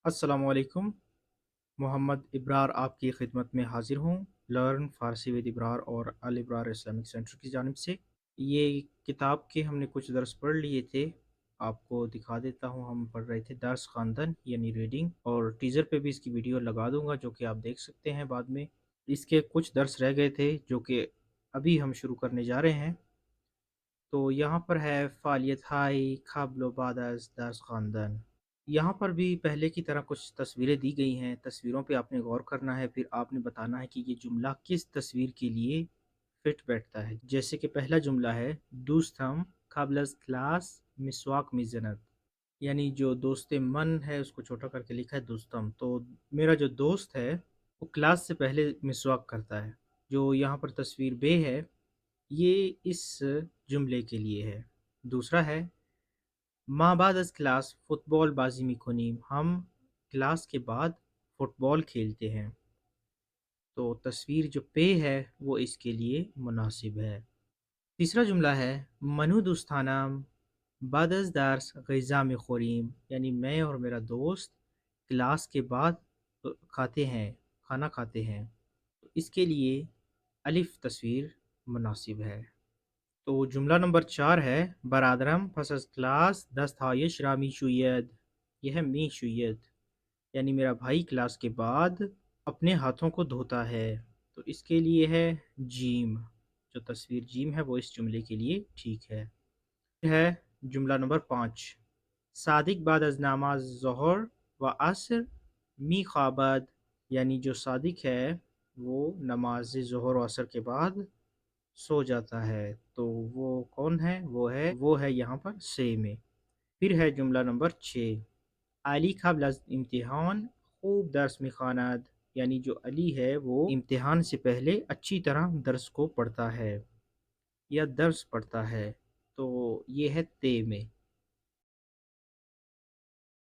अस्सलामुअलैकुम। मोहम्मद इब्रार आपकी खिदमत में हाजिर हूँ लर्न फ़ारसी विद इब्रार और अल इब्रार इस्लामिक सेंटर की जानिब से। ये किताब के हमने कुछ दर्स पढ़ लिए थे। आपको दिखा देता हूँ, हम पढ़ रहे थे दर्स ख़वानदन यानी रीडिंग, और टीज़र पे भी इसकी वीडियो लगा दूँगा जो कि आप देख सकते हैं बाद में। इसके कुछ दर्स रह गए थे जो कि अभी हम शुरू करने जा रहे हैं। तो यहाँ पर है फ़ालियत हाई क़ब्ल बाद अज़ दर्स ख़वानदन। यहाँ पर भी पहले की तरह कुछ तस्वीरें दी गई हैं। तस्वीरों पे आपने गौर करना है, फिर आपने बताना है कि ये जुमला किस तस्वीर के लिए फिट बैठता है। जैसे कि पहला जुमला है दोस्तम क़ब्ल अज़ क्लास मिसवाक मिज़नत, यानी जो दोस्त मन है उसको छोटा करके लिखा है दोस्तम। तो मेरा जो दोस्त है वो क्लास से पहले मिसवाक करता है। जो यहाँ पर तस्वीर बे है ये इस जुमले के लिए है। दूसरा है माँ बाद अज़ क्लास फुटबॉल बाजी मिकोनीम, हम क्लास के बाद फुटबॉल खेलते हैं। तो तस्वीर जो पे है वो इसके लिए मुनासिब है। तीसरा जुमला है मनु दोस्तानाम बाद अज़ दर्स ग़िज़ा मिख़ोरीम, यानी मैं और मेरा दोस्त क्लास के बाद खाते हैं, खाना खाते हैं। तो इसके लिए अलिफ तस्वीर मुनासिब है। तो जुमला नंबर 4 है बरादरम फसस क्लास दस्तायश रामी शुयद, यह है मी शुयद, यानी मेरा भाई क्लास के बाद अपने हाथों को धोता है। तो इसके लिए है जीम। जो तस्वीर जीम है वो इस जुमले के लिए ठीक है जुमला नंबर 5 सादिक बाद अज नमाज ज़ोहर व असर मी ख़ाबद, यानी जो सादिक है वो नमाज ज़ोहर व असर के बाद सो जाता है। तो वो कौन है? वो है यहाँ पर से में। फिर है जुमला नंबर 6 अली क़ब्ल अज़ इम्तिहान खूब दर्स मिख़ानद, यानी जो अली है वो इम्तिहान से पहले अच्छी तरह दर्स को पढ़ता है या दर्स पढ़ता है। तो ये है ते में।